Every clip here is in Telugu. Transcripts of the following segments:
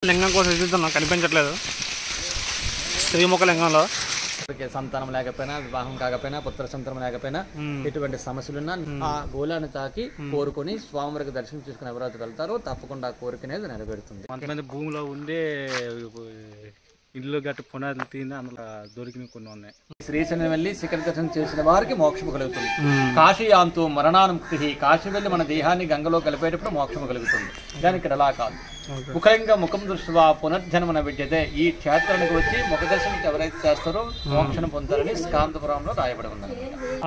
లింగం కోసం ఎదుగుతున్నాం, కనిపించట్లేదు. శ్రీముఖ లింగంలో సంతానం లేకపోయినా, వివాహం కాకపోయినా, పుత్ర సంతానం లేకపోయినా, ఎటువంటి సమస్యలున్నా ఆ గోళాన్ని తాకి కోరుకొని స్వామివారికి దర్శనం చేసుకుని ఎవరైతే వెళ్తారో తప్పకుండా ఆ కోరిక అనేది నెరవేరుతుంది. కొంతమంది భూమిలో ఉండే ఇల్లు గట్టి పునాదులు తీని అందులో దొరికిన కొన్ని ఉన్నాయి. శ్రీశైలం వెళ్ళి శిఖర దర్శనం చేసిన వారికి మోక్షము కలుగుతుంది. కాశీయాంతో మరణానుముక్తి, కాశీ వెళ్ళి మన దేహాన్ని గంగలో కలిపేటప్పుడు మోక్షము కలుగుతుంది. కానీ ఇక్కడ అలా కాదు. ముఖంగా ముఖం దృష్ట్యా పునర్జన్మన విద్యతే. ఈ క్షేత్రానికి వచ్చి ముఖ దర్శనం ఎవరైతే చేస్తారో మోక్షం పొందాలని స్కాంతపురంలో రాయబడి ఉంది.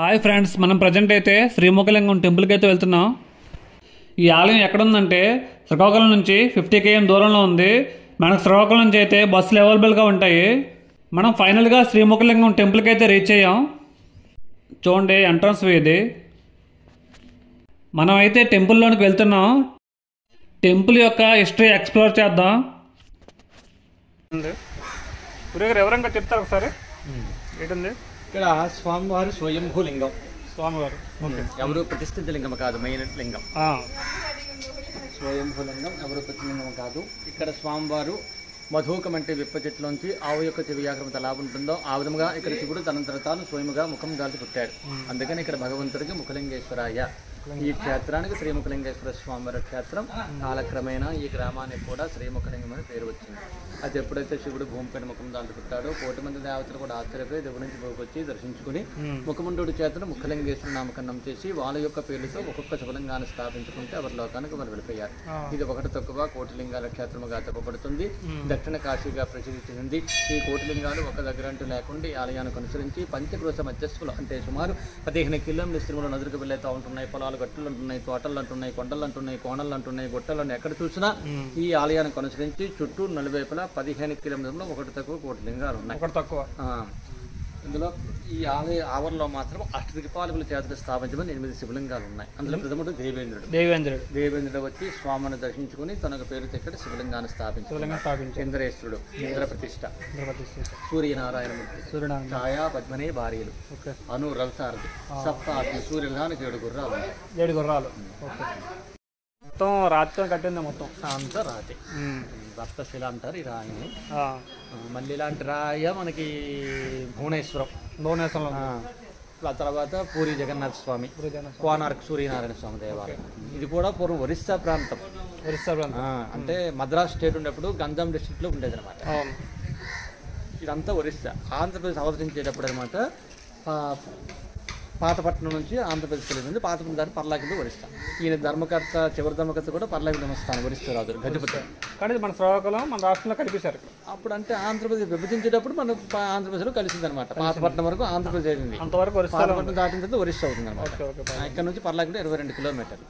హాయ్ ఫ్రెండ్స్, మనం ప్రజెంట్ అయితే శ్రీముఖలింగం టెంపుల్కి అయితే వెళ్తున్నాం. ఈ ఆలయం ఎక్కడుందంటే శ్రీకాకుళం నుంచి 50 km దూరంలో ఉంది. మనకు శ్రీకాకుళం నుంచి అయితే బస్సులు అవైలబుల్గా ఉంటాయి. మనం ఫైనల్గా శ్రీముఖలింగం టెంపుల్కి అయితే రీచ్ అయ్యాం. చూడండి, ఎంట్రన్స్ వే ఇది. మనం అయితే టెంపుల్లోనికి వెళ్తున్నాం. టెంపుల్ యొక్క హిస్టరీ ఎక్స్ప్లోర్ చేద్దాం. గురుగారు ఎవరంగా చెప్తారు ఒకసారి ఏంటండి? ఇక్కడ స్వామివారు స్వయంభూ లింగం. స్వామివారు ఎవరు ప్రతిష్ఠిత లింగం కాదు, మెయిన్ లింగం. స్వయంభూ లింగం ఎవరు ప్రతిలింగం కాదు. ఇక్కడ స్వామివారు మధుకం అంటే విప్ప చెట్లోంచి ఆవు యొక్క చెవియాగ్రమత ఎలా ఉంటుందో ఆ విధంగా ఇక్కడ శివుడు తనంతట తాను స్వయముగా ముఖం దాల్చి పుట్టాడు. అందుకని ఇక్కడ భగవంతుడికి ముఖలింగేశ్వరాయ. ఈ క్షేత్రానికి శ్రీముఖలింగేశ్వర స్వామివారి క్షేత్రం. కాలక్రమేణా ఈ గ్రామానికి కూడా శ్రీముఖలింగం అని పేరు వచ్చింది. అది ఎప్పుడైతే శివుడు భూమిపైన ముఖం దాల్చి పుట్టాడో 1,000,000 మంది దేవతలు కూడా ఆశ్చర్యపోయి దేవుడి నుంచి వచ్చి దర్శించుకుని ముఖముండు చేతను ముఖలింగేశ్వర నామకరణం చేసి వాళ్ళ యొక్క పేర్లతో ఒక్కొక్క శివలింగాన్ని స్థాపించుకుంటే ఎవరి లోకానికి వారు వెళ్ళిపోయారు. ఇది ఒకటి తక్కువ కోటిలింగాల క్షేత్రముగా చెప్పబడుతుంది. దక్షిణ కాశీగా ప్రసిద్ధి చెందింది. ఈ కోటిలింగాలు ఒక దగ్గర అంటూ లేకుండా ఈ ఆలయానికి అనుసరించి పంచక్రోశ మధ్యస్థులు అంటే సుమారు 15 కిలోమీటర్ల విస్తీర్ణంలో నదులకు వెళ్తూ ఉంటున్నాయి. పొలాలు గట్టులు అంటున్నాయి, తోటలు అంటున్నాయి, కొండలు అంటున్నాయి, కోణలు అంటున్నాయి, గుట్టలు ఎక్కడ చూసినా ఈ ఆలయానికి అనుసరించి చుట్టూ నలువైపులా 15 కిలోమీటర్లో ఒకటి తక్కువ కోటిలింగాలు ఉన్నాయి. ఒకటి తక్కువ. ఇందులో ఈ ఆలయ ఆవరణలో మాత్రం అష్టదిక్పాలకుల చేత స్థాపించబడిన 8 శివలింగాలు ఉన్నాయి. అందులో ప్రథముడు దేవేంద్రుడు వచ్చి స్వామిని దర్శించుకుని తనకు పేరుతో ఇక్కడ శివలింగాన్ని స్థాపించాడు. ఇంద్రేశ్వరుడు ఇంద్ర ప్రతిష్ట, సూర్యనారాయణమూర్తి, ఛాయా పద్మనే భార్యలు, అను రవిసారథి, సప్తాత్మ సూర్యనానికి 7 గుర్రాలు. మొత్తం రాతితో కట్టింది. మొత్తం అంతా రాతి. భక్తశిల అంటారు ఈ రాయిని. మళ్ళీ ఇలాంటి రాయ మనకి భువనేశ్వరం. ఆ తర్వాత పూరి జగన్నాథ స్వామి, కోనార్క్ సూర్యనారాయణ స్వామి దేవాలయం. ఇది కూడా పూర్వం ఒరిస్సా ప్రాంతం. అంటే మద్రాస్ స్టేట్ ఉన్నప్పుడు గంజాం డిస్ట్రిక్ట్లో ఉండేది అనమాట. ఇదంతా ఒరిస్సా. ఆంధ్రప్రదేశ్ అవతరించేటప్పుడు అనమాట పాతపట్నం నుంచి ఆంధ్రప్రదేశ్ వెళ్ళింది. పాతపట్నం దాటి పర్లాకింద ఒరిస్సా. ఈయన ధర్మకర్త, చివరి ధర్మకర్త కూడా పర్లాకి దేవస్థానం ఒరిస్సా రాజు గజపతి. కానీ మన శ్రీకాకుళం మన రాష్ట్రంలో కనిపించారు. అప్పుడు అంటే ఆంధ్రప్రదేశ్ విభజించేటప్పుడు మన ఆంధ్రప్రదేశ్లో కలిసింది అనమాట. పాతపట్నం వరకు ఆంధ్రప్రదేశ్ అయింది. అంతవరకు పాతపట్నం దాటిన తర్వాత ఒరిస్సా అవుతుంది అనమాట. ఇక్కడ నుంచి పర్లాకి 22 కిలోమీటర్లు.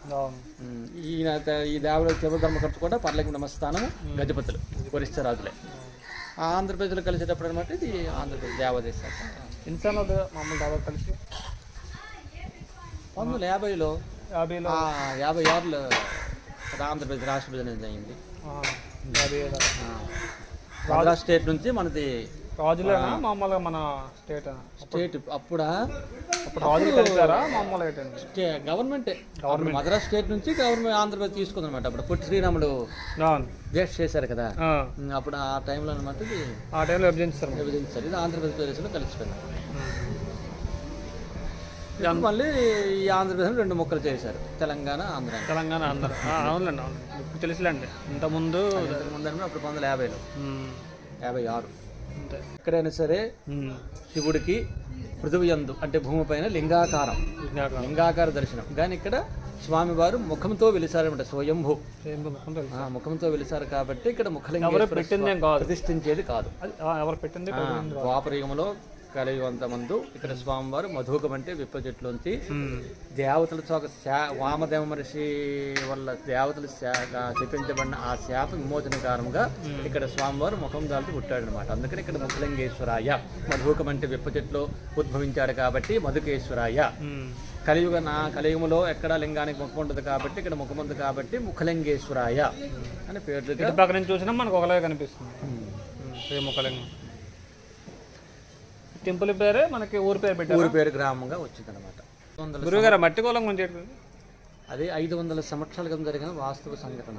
ఈయన ఈ దేవుడు చివరి ధర్మకర్త కూడా పర్లాకి దేవస్థానం గజపతులు ఒరిస్సా రాజులే. ఆంధ్రప్రదేశ్లో కలిసేటప్పుడు అనమాట ఇది ఆంధ్రప్రదేశ్ దేవదేశం. ఇన్సాన్ మామూలు దాదాపు కలిసి 1950లో 56లో ఆంధ్రప్రదేశ్ రాష్ట్ర విభజన అయింది. మద్రాస్ స్టేట్ నుంచి మనది రాజులేనా మామూలుగా మన స్టేట్ అప్పుడు గవర్నమెంటే. మద్రాస్ స్టేట్ నుంచి గవర్నమెంట్ ఆంధ్రప్రదేశ్ తీసుకుంది అనమాట. అప్పుడు పొట్టి శ్రీరాములు జస్ట్ చేశారు కదా, అప్పుడు ఆ టైంలో అనమాట. ఆ టైంలో విభజించారు. ఇది ఆంధ్రప్రదేశ్లో కలిసిపోయింది. మళ్ళీ ఈ ఆంధ్రప్రదేశ్ 2 ముక్కలు చేశారు, తెలంగాణ ఆంధ్ర. అవునండి, తెలుసులేండి. ఇంతకుముందు అప్పుడు 1950లో 56 ఎక్కడైనా సరే శివుడికి పృథివీ యందు అంటే భూమిపైన లింగాకార దర్శనం. కానీ ఇక్కడ స్వామివారు ముఖంతో వెలిసారనమాట. స్వయంభూ ముఖంతో వెలిసారు కాబట్టి ఇక్కడ ముఖలింగం ప్రతిష్ఠించేది కాదు. ఎవరు పెట్టింది? ద్వాపరయుగంలో కలియుగంత ముందు ఇక్కడ స్వామివారు మధుకం అంటే విప్ప చెట్లోంచి దేవతలతో వామదేవ మహర్షి వల్ల దేవతలు చెప్పించబడిన ఆ శాప విమోచన కారణంగా ఇక్కడ స్వామివారు ముఖం దాల్చి పుట్టాడు అనమాట. అందుకని ఇక్కడ ముఖలింగేశ్వరాయ. మధుకం అంటే విప్ప చెట్లు ఉద్భవించాడు కాబట్టి మధుకేశ్వరాయ. కలియుగంలో ఎక్కడ లింగానికి ముఖం ఉంటుంది కాబట్టి ఇక్కడ ముఖం ఉంది కాబట్టి ముఖలింగేశ్వరాయ అని పేరు. పక్కన నుంచి చూసినా మనకు ఒకలాగే కనిపిస్తుంది శ్రీముఖలింగం. టెంపుల్ పేరే మనకి ఊరి పేరు పెట్టారు. ఊరి పేరు గ్రామంగా వచ్చింది అనమాట. గురుగారు మట్టి కోలం గురించి అది 500 సంవత్సరాల క్రితం జరిగిన వాస్తవ సంఘటన.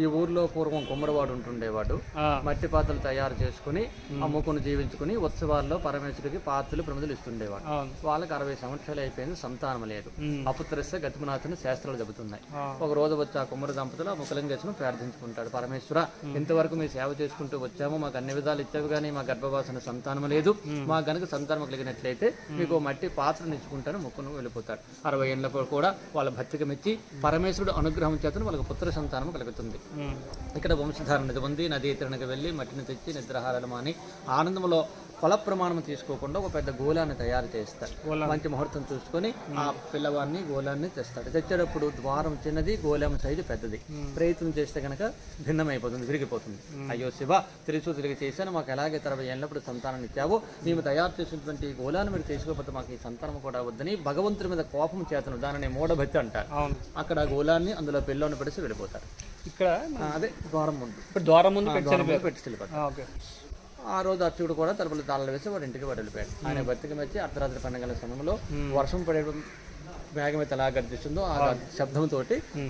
ఈ ఊర్లో పూర్వం కుమ్మరవాడు ఉంటుండేవాడు. మట్టి పాత్రలు తయారు చేసుకుని అమ్ముకుని జీవించుకుని ఉత్సవాల్లో పరమేశ్వరికి పాత్రలు ప్రమిదలు ఇస్తుండేవాడు. వాళ్ళకి 60 సంవత్సరాలు అయిపోయింది, సంతానం లేదు. అపుత్రస్య గతిమనాథుని శాస్త్రాలు చెబుతున్నాయి. ఒక రోజు వచ్చి ఆ కుమ్మర దంపతులు ఆ ముఖలింగేశ్వరం ప్రార్థించుకుంటాడు. పరమేశ్వర, ఇంతవరకు మీ సేవ చేసుకుంటూ వచ్చాము, మాకు అన్ని విధాలు ఇచ్చావు కానీ మా గర్భవాసన సంతానం లేదు. మా గనుక సంతానం కలిగినట్లయితే మీకు మట్టి పాత్రను ఇచ్చుకుంటాను మొక్కును వెళ్ళిపోతాడు. 60 ఏళ్ళప్పుడు కూడా వాళ్ళ భక్తికి మెచ్చి పరమేశ్వరుడు అనుగ్రహం చేతను వాళ్ళకి పుత్ర సంతానం కలుగుతుంది. ఇక్కడ వంశధారణ ఉంది. నదీ తీరానికి వెళ్ళి మట్టిని తెచ్చి నిద్రాహారాలు మాని ఆనందంలో ఫల ప్రమాణం తీసుకోకుండా ఒక పెద్ద గోళాన్ని తయారు చేస్తాడు. మంచి ముహూర్తం చూసుకొని ఆ పిల్లవాడిని గోళాన్ని తెస్తాడు. తెచ్చేటప్పుడు ద్వారం చిన్నది, గోళం సైజు పెద్దది. ప్రయత్నం చేస్తే కనుక భిన్నమైపోతుంది, విరిగిపోతుంది. అయ్యో శివ, తిరిగి చేశాను, మాకు ఎలాగే 60 ఏళ్ళప్పుడు సంతానం ఇచ్చావో, మేము తయారు చేసినటువంటి గోళాన్ని మీరు తీసుకోకపోతే మాకు ఈ సంతానం కూడా వద్దని భగవంతుడి మీద కోపం చేతను దానిని మూఢభక్తి అంటారు. అక్కడ గోళాన్ని అందులో పిల్లోని పెడిసి వెళ్ళిపోతారు. ఇక్కడ అదే ద్వారం ముందు, ద్వారం ముందు పెట్టి ఆ రోజు అర్చకుడు కూడా తలుపులు తాళాలు వేసి వాడి ఇంటికి వెళ్ళిపోయాడు. ఆయన భర్తకి మెచ్చి అర్ధరాత్రి 12 గంటల సమయంలో వర్షం పడే మేఘం అయితే ఎలా గర్జిస్తుందో ఆ శబ్దంతో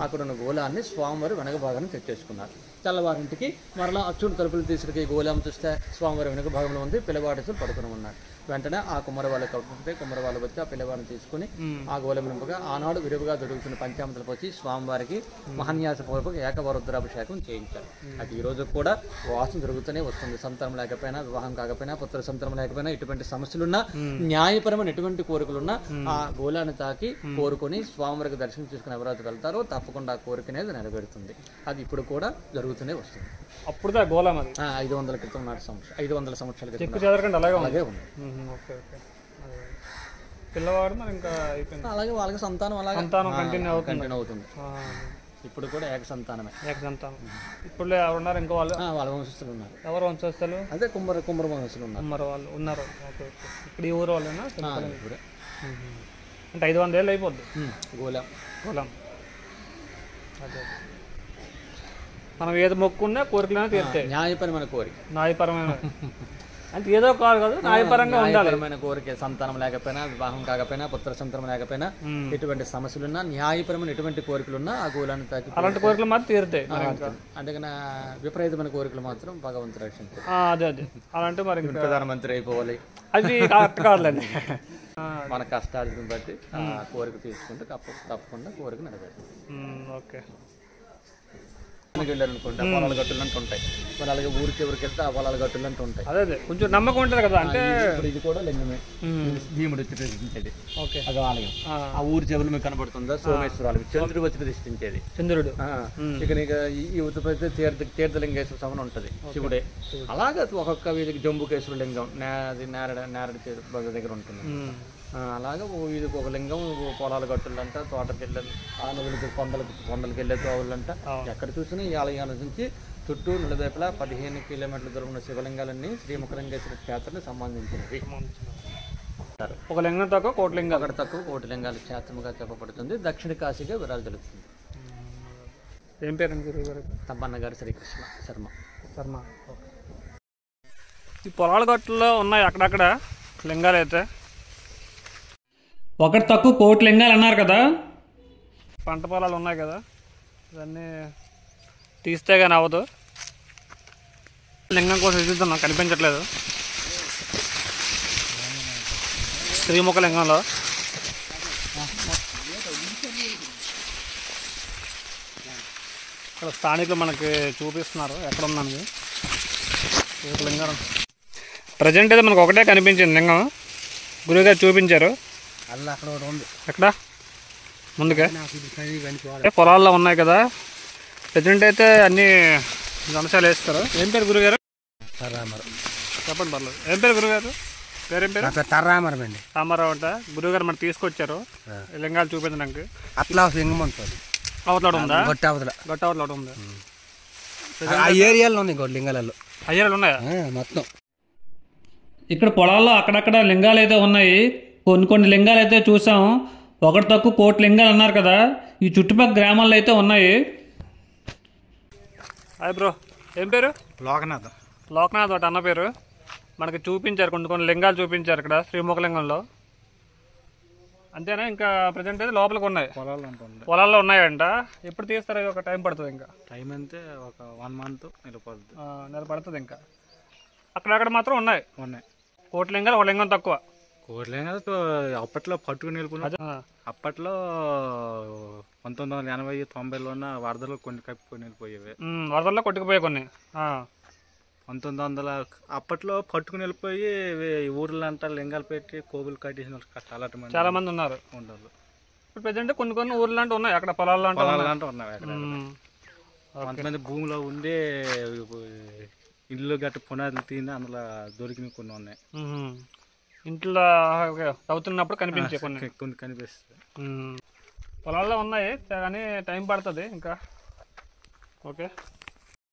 అక్కడ ఉన్న గోళాన్ని స్వామివారి వెనక భాగాన్ని తెచ్చేసుకున్నారు. తెల్లవారింటికి మరలా అర్చకుడు తలుపులు తీసుకుని గోళం చూస్తే స్వామివారి వెనుక భాగంలో ఉంది. పిల్లవాడితో పడుకుని ఉన్నాడు. వెంటనే ఆ కుమ్మర వాళ్ళు కప్పుకుంటే కుమ్మర వాళ్ళు వచ్చి ఆ పిల్లవాడిని తీసుకుని ఆ గోళం నింపుగా ఆనాడు విరివిగా దొరుకుతున్న పంచామృతలకు వచ్చి స్వామివారికి మహాన్యాసపూర్వక ఏకవరుద్రాభిషేకం చేయించారు. అది ఈ రోజు కూడా వాసన జరుగుతూనే వస్తుంది. సంతానం లేకపోయినా, వివాహం కాకపోయినా, పుత్ర సంతానం లేకపోయినా, ఎటువంటి సమస్యలున్నా, న్యాయపరమైన ఎటువంటి కోరికలున్నా ఆ గోళాన్ని తాకి కోరుకొని స్వామివారికి దర్శనం చేసుకుని ఎవరైతే వెళ్తారో తప్పకుండా ఆ కోరిక అనేది నెరవేరుతుంది. అది ఇప్పుడు కూడా జరుగుతూనే వస్తుంది. అప్పుడు గోళం అది 500 క్రితం నాటి 500 సంవత్సరాల క్రితం అలాగే ఉంది. పిల్లవాడు మరి ఇంకా అలాగే వాళ్ళకి సంతానం కంటిన్యూ అవుతుంది. ఇప్పుడు కూడా ఏక సంతానమే. ఇప్పుడు ఎవరున్నారు ఇంకా వాళ్ళు? వాళ్ళ వంశస్థులు ఉన్నారు. ఎవరు వంశస్థులు? అదే కుమ్మర వంశస్థులు ఉన్నారు. కుమ్మర వాళ్ళు ఉన్నారు. ఇప్పుడు ఈ ఊరు వాళ్ళేనా? అంటే 500 ఏళ్ళు అయిపోద్ది. గోళం అదే మనం ఏది మొక్కున్నా కోరికలైనా తీరుతాయి. న్యాయపరమైన కోరిక, న్యాయపరమైన అంటే ఏదో కాదు కదా, న్యాయపరంగా ఉండాలి. కోరిక సంతానం లేకపోయినా, వివాహం కాకపోయినా, పుత్ర సంతానం లేకపోయినా, ఎటువంటి సమస్యలున్నా, న్యాయపరమైన ఎటువంటి కోరికలున్నా ఆ గోళాన్ని తాకి అలాంటి కోరికలు మాత్రం తీరుతాయి. అందుకని విపరీతమైన కోరికలు మాత్రం భగవంతుడు రక్షించారు. అదే అలాంటి మరి ప్రధానమంత్రి అయిపోవాలి అది కరెక్ట్ కాదులేండి. మన కష్టాలను బట్టి ఆ కోరిక తీసుకుంటే తప్పకుండా కోరిక నెరవేరుతుంది. ఓకే. వెళ్ళారనుకోండి పొలాల గట్టులు అంటూ ఉంటాయి. మరి అలాగే ఊరికి ఎవరికి వెళ్తే ఆ పొలాల గట్టులు అంటూ ఉంటాయి. అదే కొంచెం నమ్మకం ఉంటుంది కదా. అంటే ఇది కూడా లింగమే, భీముడు వచ్చి ప్రతిష్ఠించేది. అది ఆలయం. ఆ ఊరి చెవులు మీకు కనబడుతుందా? సోమేశ్వరాలు, చంద్రుడు వచ్చి ప్రతిష్ఠించేది. చంద్రుడు ఇక ఈ ఉత్తరప్రదేశ్ తీర్థలింగేశ్వర సవన ఉంటుంది, శివుడే. అలాగే ఒక్కొక్క వీధికి జంబుకేశ్వర లింగం నేరడి దగ్గర ఉంటుంది. అలాగే వీధికి ఒక లింగం, పొలాల గట్టులంట, తోటకెళ్ళాలి, ఆ నదులకి కొండలకి వెళ్ళే తోవులంట. ఎక్కడ చూసినా ఈ ఆలయాల నుంచి చుట్టూ నలువైపులా 15 కిలోమీటర్ల దూరం ఉన్న శివలింగాలన్నీ శ్రీముఖలింగేశ్వర క్షేత్రానికి సంబంధించినవి. ఒక లింగం తక్కువ కోటిలింగం, అక్కడ తక్కువ కోటిలింగాల క్షేత్రముగా చెప్పబడుతుంది. దక్షిణ కాశీగా విరాలు జరుగుతుంది. ఏం పేరు? తమ్మన్న గారు శ్రీకృష్ణ శర్మ. ఈ పొలాల గట్టుల్లో ఉన్నాయి అక్కడక్కడ లింగాలు. అయితే ఒకటి తక్కువ కోటి లింగాలు అన్నారు కదా. పంట పొలాలు ఉన్నాయి కదా, ఇవన్నీ తీస్తే కానీ అవ్వదు. లింగం కోసం ఎదుగుతున్నాం, కనిపించట్లేదు. శ్రీముఖ లింగంలో ఇక్కడ స్థానికులు మనకి చూపిస్తున్నారు ఎక్కడ ఉందని. లింగం ప్రజెంట్ అయితే మనకు ఒకటే కనిపించింది లింగం. గురువుగారు చూపించారు. ఎక్కడ ముందుగా పొలాల్లో ఉన్నాయి కదా. ప్రజెంట్ అయితే అన్ని జనశాలు వేస్తారు. ఏం పేరు గురుగారు? చెప్పండి పర్లేదు. ఏం పేరు గురుగారు? పేరేం పేరు? తర్రామరం అండి. రామారావు అంట. గురువుగారు మనకు తీసుకొచ్చారు లింగాలు చూపించడానికి. అట్లా లింగం ఉంటుంది. అవతల ఉందా? గొట్టవతల ఉంది. ఆ ఏరియాలో ఉంది లింగాలలో. అయ్యాలు ఉన్నాయా మొత్తం? ఇక్కడ పొలాల్లో అక్కడక్కడ లింగాలు అయితే ఉన్నాయి. కొన్ని లింగాలు అయితే చూసాం. ఒకటి తక్కువ కోటి లింగాలు అన్నారు కదా. ఈ చుట్టుపక్కల గ్రామాల్లో అయితే ఉన్నాయి. హాయ్ బ్రో, ఏం పేరు? లోకనాథ్ ఒకటి అన్న పేరు. మనకి చూపించారు కొన్ని లింగాలు చూపించారు ఇక్కడ శ్రీముఖలింగంలో. అంతేనా? ఇంకా ప్రజెంట్ అయితే లోపలికి ఉన్నాయి, పొలాలు ఉంటుంది. పొలాల్లో ఉన్నాయంట. ఎప్పుడు తీస్తారు? ఒక టైం పడుతుంది, ఇంకా టైం అంటే ఒక 1 month వెళ్ళిపోతుంది. నెల పడుతుంది. ఇంకా అక్కడక్కడ మాత్రం ఉన్నాయి ఉన్నాయి కోటి లింగాలు, ఒక లింగం తక్కువ. కోట్లేం అప్పట్లో పట్టుకుని వెళ్ళిపోయినా. అప్పట్లో 1980, 90లోన వరదలు కొన్ని కప్పుకొని వెళ్ళిపోయేవి. వరదల్లో కొట్టుకుపోయే కొన్ని. 1900 అప్పట్లో పట్టుకుని వెళ్ళిపోయి ఊర్లో అంతా లింగాలు పెట్టి కోబులు కట్టేసిన వాళ్ళు చాలా మంది ఉన్నారు. ఉండరు. ఇప్పుడు ప్రజెంట్ కొన్ని ఊర్లు లాంటి ఉన్నాయి, అక్కడ పొలాలు లాంటి పొలాలంటూ ఉన్నాయి. అక్కడ కొంతమంది భూమిలో ఉండి ఇల్లు గట్టి పునాదులు తిని అందులో దొరికినవి కొన్ని ఉన్నాయి. ఇంట్లో తవ్వుతున్నప్పుడు కనిపించే కొన్ని కనిపిస్తాయి. పొలాల్లో ఉన్నాయి కానీ టైం పడుతుంది ఇంకా. ఓకే.